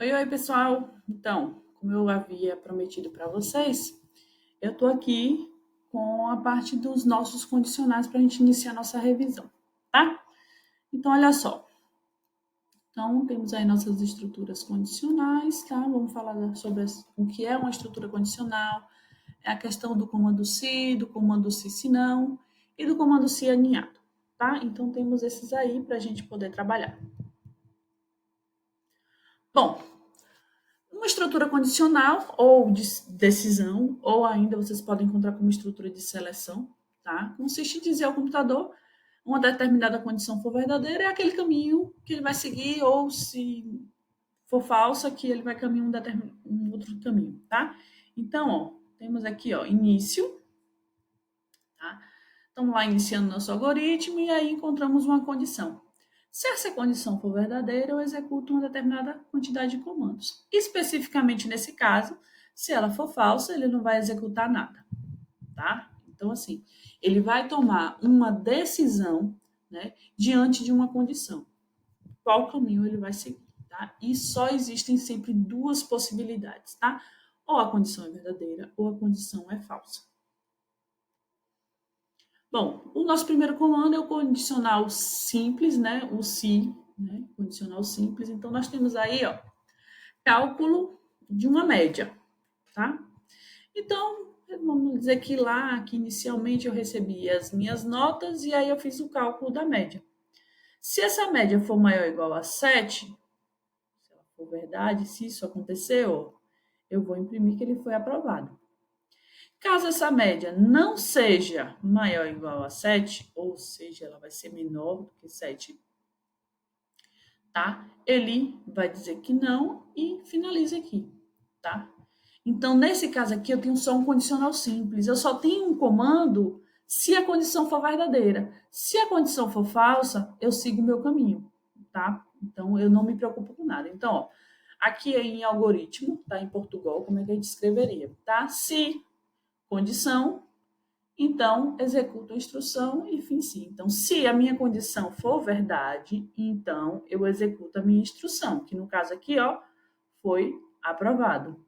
Oi, oi, pessoal. Então, como eu havia prometido para vocês, eu estou aqui com a parte dos nossos condicionais para a gente iniciar nossa revisão, tá? Então, olha só. Então, temos aí nossas estruturas condicionais, tá? Vamos falar sobre o que é uma estrutura condicional, é a questão do comando se, do comando se não e do comando se aninhado, tá? Então, temos esses aí para a gente poder trabalhar. Bom, uma estrutura condicional ou de decisão, ou ainda vocês podem encontrar como estrutura de seleção, tá? Consiste em dizer ao computador uma determinada condição for verdadeira, é aquele caminho que ele vai seguir, ou se for falsa, que ele vai caminhar um outro caminho, tá? Então, ó, temos aqui, ó, início, tá? Estamos lá iniciando nosso algoritmo e aí encontramos uma condição. Se essa condição for verdadeira, eu executo uma determinada quantidade de comandos. Especificamente nesse caso, se ela for falsa, ele não vai executar nada, tá? Então, assim, ele vai tomar uma decisão, né, diante de uma condição. Qual caminho ele vai seguir, tá? E só existem sempre duas possibilidades, tá? Ou a condição é verdadeira ou a condição é falsa. Bom, o nosso primeiro comando é o condicional simples, né? O se, né? Condicional simples. Então, nós temos aí, ó, cálculo de uma média, tá? Então, vamos dizer que lá, que inicialmente eu recebi as minhas notas e aí eu fiz o cálculo da média. Se essa média for maior ou igual a 7, se ela for verdade, se isso aconteceu, eu vou imprimir que ele foi aprovado. Caso essa média não seja maior ou igual a 7, ou seja, ela vai ser menor do que 7, tá? Ele vai dizer que não e finaliza aqui, tá? Então, nesse caso aqui, eu tenho só um condicional simples. Eu só tenho um comando se a condição for verdadeira. Se a condição for falsa, eu sigo o meu caminho, tá? Então, eu não me preocupo com nada. Então, ó, aqui é em algoritmo, tá? Em Portugal, como é que a gente escreveria, tá? Se condição, então executo a instrução e fim sim. Então, se a minha condição for verdade, então eu executo a minha instrução, que no caso aqui, ó, foi aprovado.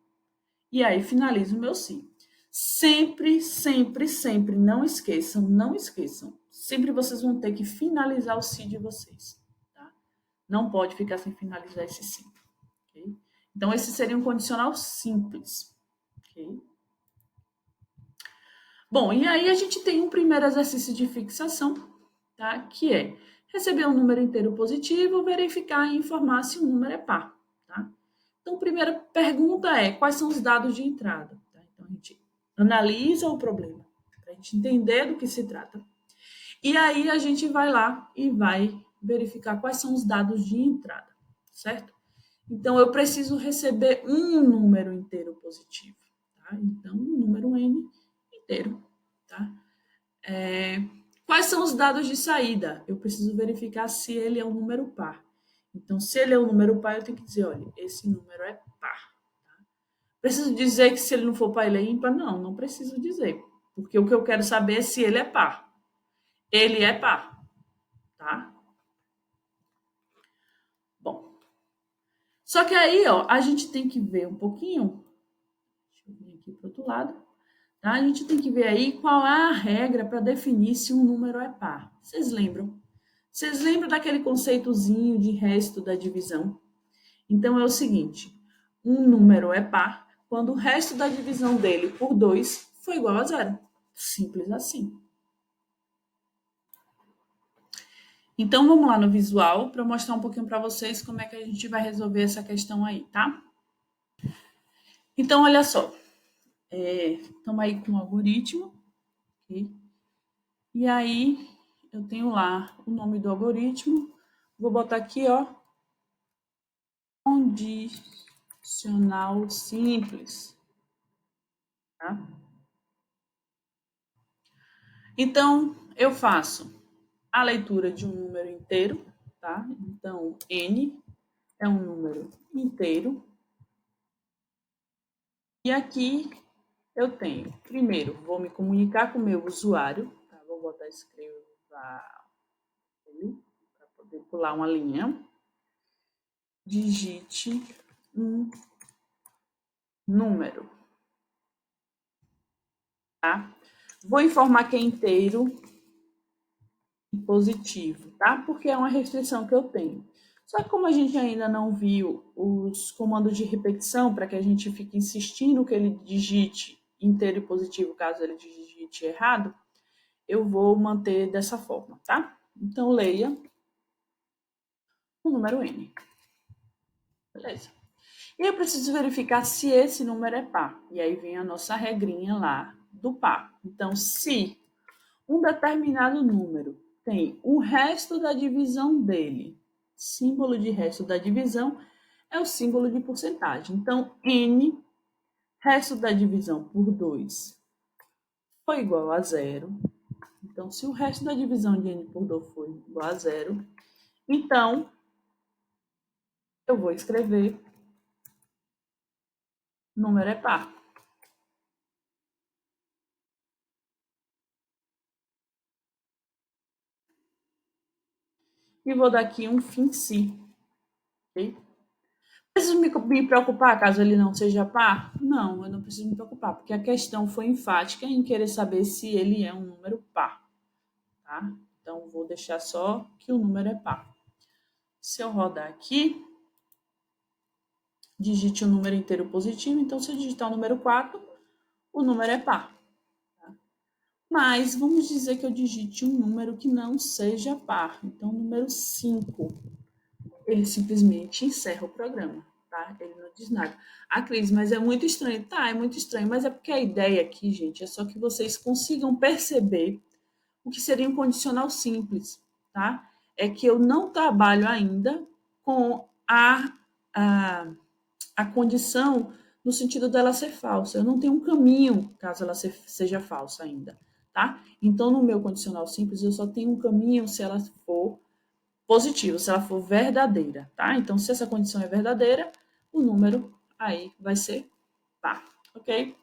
E aí finalizo o meu sim. Sempre, sempre, sempre, não esqueçam, não esqueçam. Sempre vocês vão ter que finalizar o sim de vocês, tá? Não pode ficar sem finalizar esse sim, ok? Então, esse seria um condicional simples, ok? Bom, e aí a gente tem um primeiro exercício de fixação, tá? Que é receber um número inteiro positivo, verificar e informar se o número é par, tá? Então, a primeira pergunta é: quais são os dados de entrada? Tá? Então, a gente analisa o problema, para a gente entender do que se trata. E aí a gente vai lá e vai verificar quais são os dados de entrada, certo? Então, eu preciso receber um número inteiro positivo, tá? Então, um número n inteiro, tá? Quais são os dados de saída? Eu preciso verificar se ele é um número par. Então, se ele é um número par, eu tenho que dizer, olha, esse número é par. Preciso dizer que se ele não for par, ele é ímpar? Não, não preciso dizer. Porque o que eu quero saber é se ele é par. Ele é par, tá? Bom, só que aí, ó, a gente tem que ver um pouquinho. Deixa eu vir aqui para o outro lado. Tá? A gente tem que ver aí qual é a regra para definir se um número é par. Vocês lembram? Vocês lembram daquele conceitozinho de resto da divisão? Então é o seguinte: um número é par quando o resto da divisão dele por 2 foi igual a zero. Simples assim. Então vamos lá no visual para mostrar um pouquinho para vocês como é que a gente vai resolver essa questão aí, tá? Então olha só, estamos aí com o algoritmo, ok? E aí eu tenho lá o nome do algoritmo, vou botar aqui, ó, condicional simples, tá? Então, eu faço a leitura de um número inteiro, tá? Então, n é um número inteiro. E aqui eu tenho, primeiro, vou me comunicar com o meu usuário, tá? Vou botar escrever para poder pular uma linha. Digite um número, tá? Vou informar que é inteiro e positivo, tá? Porque é uma restrição que eu tenho. Só que como a gente ainda não viu os comandos de repetição, para que a gente fique insistindo que ele digite inteiro e positivo, caso ele digite errado, eu vou manter dessa forma, tá? Então, leia o número N. Beleza. E eu preciso verificar se esse número é par. E aí vem a nossa regrinha lá do par. Então, se um determinado número tem o resto da divisão dele, símbolo de resto da divisão é o símbolo de porcentagem. Então, N, resto da divisão por 2, foi igual a zero. Então, se o resto da divisão de N por 2 foi igual a zero, então eu vou escrever número é par. E vou dar aqui um fim si. Ok? Preciso me preocupar caso ele não seja par? Não, eu não preciso me preocupar, porque a questão foi enfática em querer saber se ele é um número par. Tá? Então, vou deixar só que o número é par. Se eu rodar aqui, digite o número inteiro positivo. Então, se eu digitar o número 4, o número é par. Tá? Mas vamos dizer que eu digite um número que não seja par. Então, o número 5. Ele simplesmente encerra o programa, tá? Ele não diz nada. Ah, Cris, mas é muito estranho. Tá, é muito estranho, mas é porque a ideia aqui, gente, é só que vocês consigam perceber o que seria um condicional simples, tá? É que eu não trabalho ainda com a, a condição no sentido dela ser falsa. Eu não tenho um caminho caso ela seja falsa ainda, tá? Então, no meu condicional simples, eu só tenho um caminho se ela for positivo, se ela for verdadeira, tá? Então, se essa condição é verdadeira, o número aí vai ser par, ok?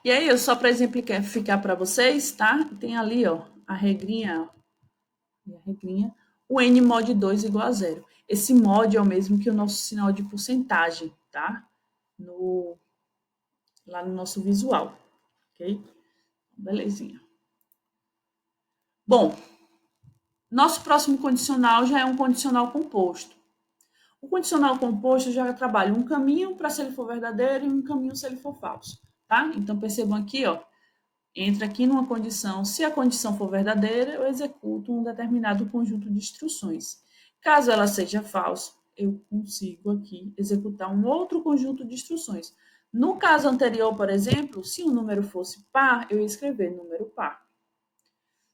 E aí, só para exemplificar para vocês, tá? Tem ali, ó, a regrinha, o n mod 2 igual a zero. Esse mod é o mesmo que o nosso sinal de porcentagem, tá? Lá no nosso visual, ok? Belezinha. Bom, nosso próximo condicional já é um condicional composto. O condicional composto já trabalha um caminho para se ele for verdadeiro e um caminho se ele for falso, tá? Então percebam aqui, ó, entra aqui numa condição, se a condição for verdadeira, eu executo um determinado conjunto de instruções. Caso ela seja falsa, eu consigo aqui executar um outro conjunto de instruções. No caso anterior, por exemplo, se o número fosse par, eu ia escrever número par.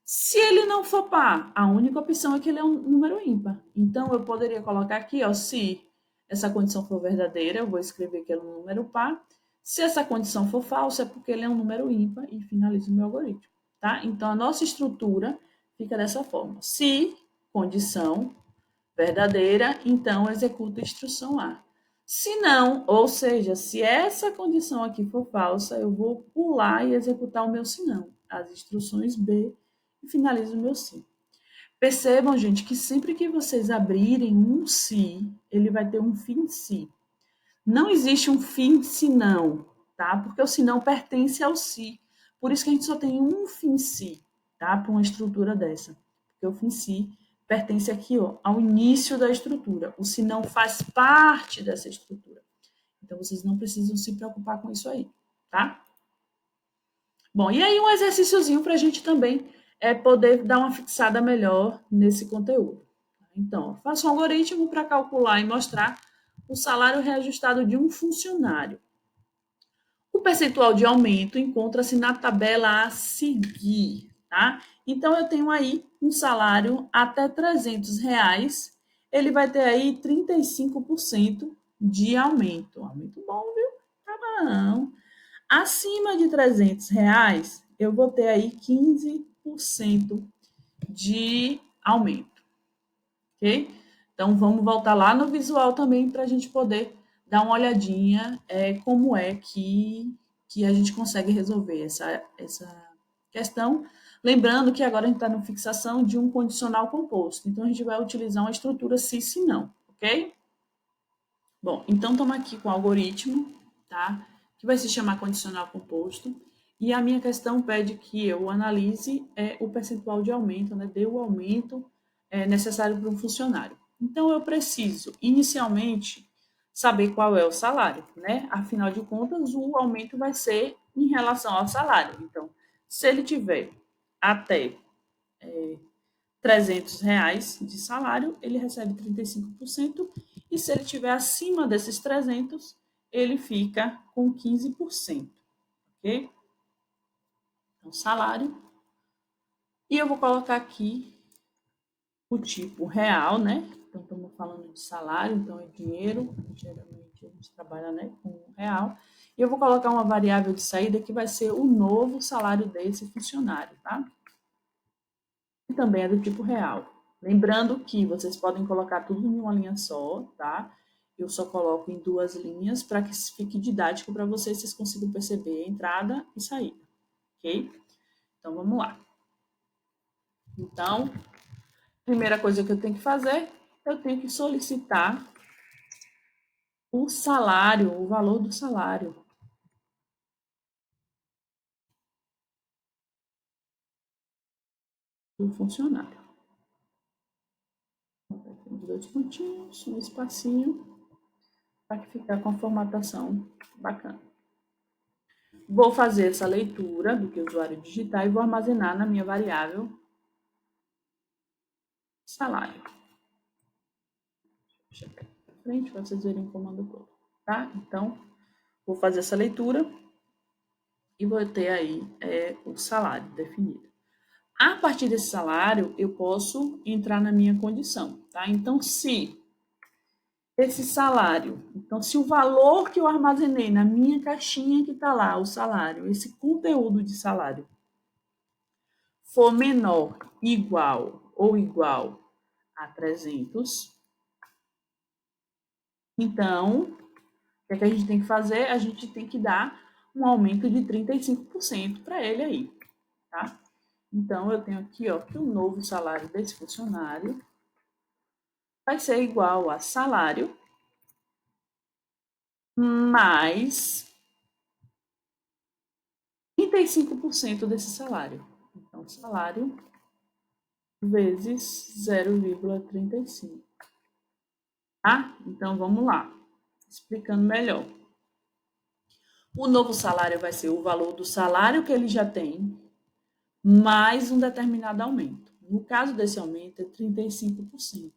Se ele não for par, a única opção é que ele é um número ímpar. Então, eu poderia colocar aqui, ó, se essa condição for verdadeira, eu vou escrever que ele é um número par. Se essa condição for falsa, é porque ele é um número ímpar e finalizo o meu algoritmo, tá? Então, a nossa estrutura fica dessa forma. Se condição verdadeira, então executa a instrução A. Se não, ou seja, se essa condição aqui for falsa, eu vou pular e executar o meu senão, as instruções B, e finalizo o meu se. Percebam, gente, que sempre que vocês abrirem um se, ele vai ter um fim se. Não existe um fim se não, tá? Porque o se não pertence ao se. Por isso que a gente só tem um fim se, tá? Para uma estrutura dessa. Porque o fim se pertence aqui, ó, ao início da estrutura. O se não faz parte dessa estrutura. Então, vocês não precisam se preocupar com isso aí, tá? Bom, e aí um exercíciozinho para a gente também poder dar uma fixada melhor nesse conteúdo. Então, faça um algoritmo para calcular e mostrar o salário reajustado de um funcionário. O percentual de aumento encontra-se na tabela a seguir, tá? Então, eu tenho aí um salário até R$ 300, ele vai ter aí 35% de aumento. Aumento bom, viu? Tá bom. Acima de R$ 300, eu vou ter aí 15% de aumento, ok? Então, vamos voltar lá no visual também para a gente poder dar uma olhadinha como é que a gente consegue resolver essa questão. Lembrando que agora a gente está na fixação de um condicional composto. Então, a gente vai utilizar uma estrutura se, se, não, ok? Bom, então estamos aqui com o algoritmo, tá? Que vai se chamar condicional composto. E a minha questão pede que eu analise o percentual de aumento, né? Dê o aumento necessário para um funcionário. Então, eu preciso, inicialmente, saber qual é o salário, né? Afinal de contas, o aumento vai ser em relação ao salário. Então, se ele tiver até R$ 300 de salário, ele recebe 35%, e se ele tiver acima desses 300, ele fica com 15%, ok? Então, salário. E eu vou colocar aqui o tipo real, né? Então, estamos falando de salário, então é dinheiro, geralmente a gente trabalha, né, com real. E eu vou colocar uma variável de saída que vai ser o novo salário desse funcionário, tá? E também é do tipo real. Lembrando que vocês podem colocar tudo em uma linha só, tá? Eu só coloco em duas linhas para que fique didático para vocês consigam perceber a entrada e saída, ok? Então, vamos lá. Então, primeira coisa que eu tenho que fazer, eu tenho que solicitar o salário, o valor do salário do funcionário. Temos dois pontinhos, um espacinho, para que ficar com a formatação bacana. Vou fazer essa leitura do que o usuário digitar e vou armazenar na minha variável salário. Deixa eu chegar aqui para frente para vocês verem o comando todo, tá? Então, vou fazer essa leitura e vou ter aí o salário definido. A partir desse salário, eu posso entrar na minha condição, tá? Então, se esse salário, então, se o valor que eu armazenei na minha caixinha que está lá, o salário, esse conteúdo de salário, for menor, igual ou igual a 300, então, o que a gente tem que fazer? A gente tem que dar um aumento de 35% para ele aí, tá? Então, eu tenho aqui, ó, que o novo salário desse funcionário vai ser igual a salário mais 35% desse salário. Então, salário vezes 0,35. Tá? Então, vamos lá. Explicando melhor. O novo salário vai ser o valor do salário que ele já tem, mais um determinado aumento. No caso desse aumento, é 35%.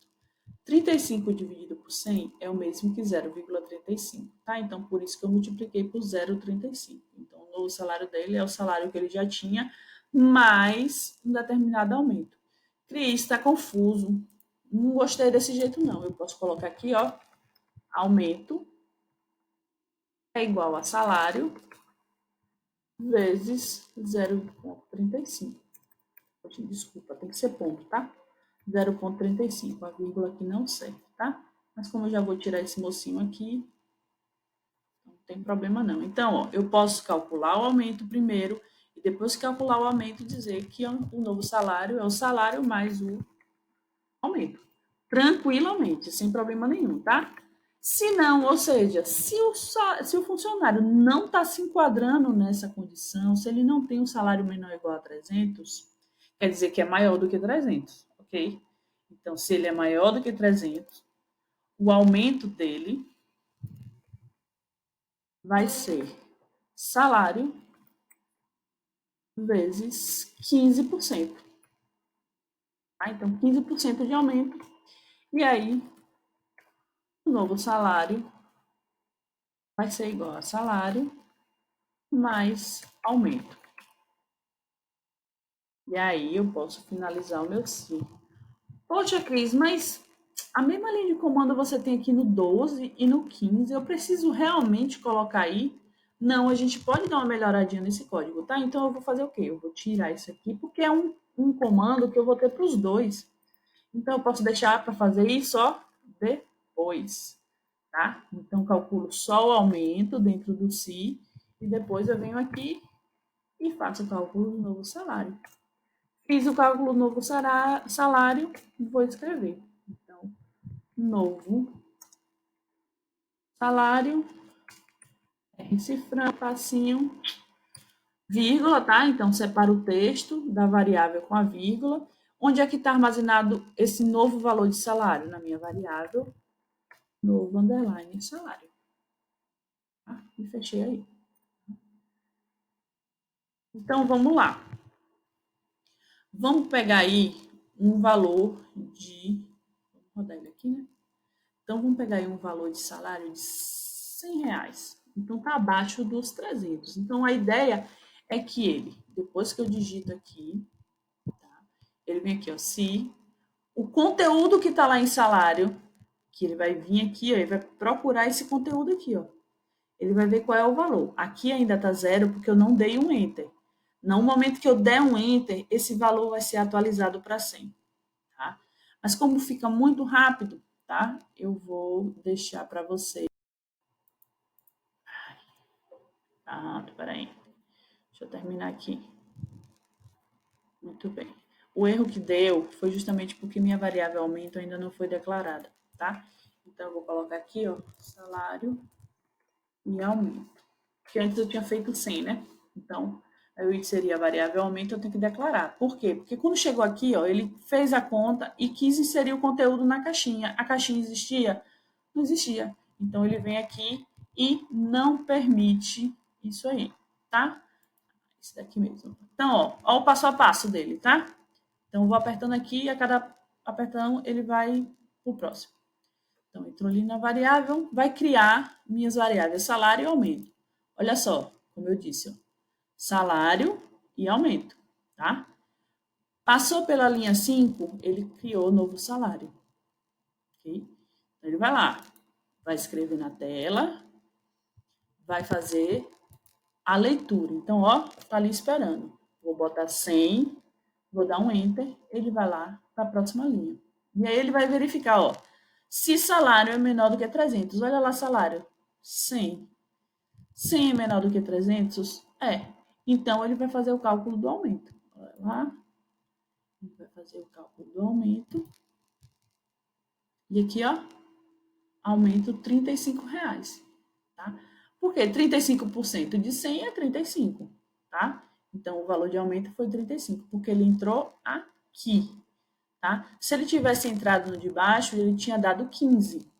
35 dividido por 100 é o mesmo que 0,35, tá? Então, por isso que eu multipliquei por 0,35. Então, o novo salário dele é o salário que ele já tinha, mais um determinado aumento. Cris, está confuso. Não gostei desse jeito, não. Eu posso colocar aqui, ó, aumento é igual a salário vezes 0,35. Desculpa, tem que ser ponto, tá? 0,35, a vírgula aqui não serve, tá? Mas como eu já vou tirar esse mocinho aqui, não tem problema não. Então, ó, eu posso calcular o aumento primeiro e depois que calcular o aumento dizer que o novo salário é o salário mais o aumento. Tranquilamente, sem problema nenhum, tá? Se não, ou seja, se o funcionário não está se enquadrando nessa condição, se ele não tem um salário menor ou igual a 300, quer dizer que é maior do que 300, ok? Então, se ele é maior do que 300, o aumento dele vai ser salário vezes 15%. Tá? Então, 15% de aumento. E aí, o novo salário vai ser igual a salário mais aumento. E aí, eu posso finalizar o meu ciclo. Poxa, Cris, mas a mesma linha de comando você tem aqui no 12 e no 15. Eu preciso realmente colocar aí? Não, a gente pode dar uma melhoradinha nesse código, tá? Então eu vou fazer o quê? Eu vou tirar isso aqui, porque é um comando que eu vou ter para os dois. Então eu posso deixar para fazer isso ó, depois, tá? Então calculo só o aumento dentro do si e depois eu venho aqui e faço o cálculo do novo salário. Fiz o cálculo do novo salário e vou escrever. Então, novo salário, cifrando, passinho, vírgula, tá? Então, separa o texto da variável com a vírgula. Onde é que está armazenado esse novo valor de salário? Na minha variável, novo underline salário. Tá? E fechei aí. Então, vamos lá. Vamos pegar aí um valor de... Vou rodar ele aqui, né? Então, vamos pegar aí um valor de salário de R$100. Então, está abaixo dos 300. Então, a ideia é que ele, depois que eu digito aqui, tá? Ele vem aqui, ó, se o conteúdo que está lá em salário, que ele vai vir aqui, ó, ele vai procurar esse conteúdo aqui, ó. Ele vai ver qual é o valor. Aqui ainda está zero porque eu não dei um enter. No momento que eu der um enter, esse valor vai ser atualizado para 100. Tá? Mas como fica muito rápido, tá? Eu vou deixar para você. Pronto, peraí. Deixa eu terminar aqui. Muito bem. O erro que deu foi justamente porque minha variável aumento ainda não foi declarada, tá? Então, eu vou colocar aqui, ó, salário e aumento. Porque antes eu tinha feito 100, né? Então, aí seria a variável aumento, eu tenho que declarar. Por quê? Porque quando chegou aqui, ó, ele fez a conta e quis inserir o conteúdo na caixinha. A caixinha existia? Não existia. Então, ele vem aqui e não permite isso aí, tá? Esse daqui mesmo. Então, ó o passo a passo dele, tá? Então, eu vou apertando aqui e a cada apertão ele vai pro próximo. Então, entrou ali na variável, vai criar minhas variáveis salário e aumento. Olha só, como eu disse, ó, salário e aumento, tá? Passou pela linha 5, ele criou novo salário. Ok? Então, ele vai lá, vai escrever na tela, vai fazer a leitura. Então, ó, tá ali esperando. Vou botar 100, vou dar um enter, ele vai lá para a próxima linha. E aí ele vai verificar, ó, se salário é menor do que 300. Olha lá, salário, 100. 100 é menor do que 300? É. Então, ele vai fazer o cálculo do aumento. Olha lá. Ele vai fazer o cálculo do aumento. E aqui, ó, aumento R$35. Tá? Por quê? 35% de 100 é 35, tá? Então, o valor de aumento foi 35, porque ele entrou aqui, tá? Se ele tivesse entrado no de baixo, ele tinha dado 15,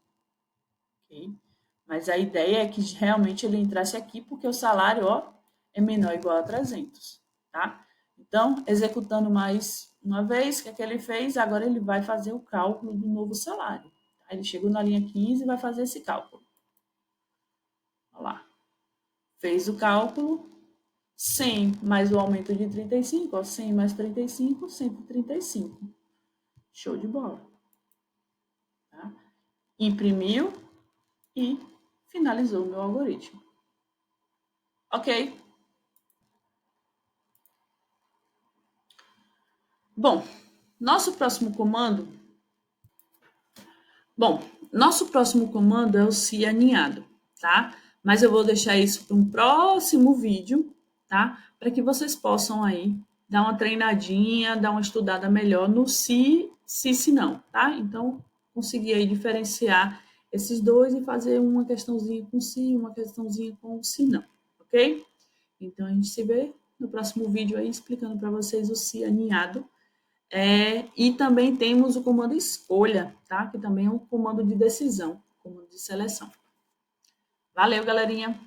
ok? Mas a ideia é que realmente ele entrasse aqui, porque o salário, ó, é menor ou igual a 300, tá? Então, executando mais uma vez, o que é que ele fez? Agora ele vai fazer o cálculo do novo salário. Tá? Ele chegou na linha 15 e vai fazer esse cálculo. Olha lá. Fez o cálculo, 100 mais o aumento de 35, ó, 100 mais 35, 135. Show de bola. Tá? Imprimiu e finalizou o meu algoritmo. Ok? Bom, nosso próximo comando... é o se aninhado, tá? Mas eu vou deixar isso para um próximo vídeo, tá? Para que vocês possam aí dar uma treinadinha, dar uma estudada melhor no se não, tá? Então, conseguir aí diferenciar esses dois e fazer uma questãozinha com se, uma questãozinha com se não, ok? Então, a gente se vê no próximo vídeo aí explicando para vocês o se aninhado. E também temos o comando escolha, tá? Que também é um comando de decisão, comando de seleção. Valeu, galerinha!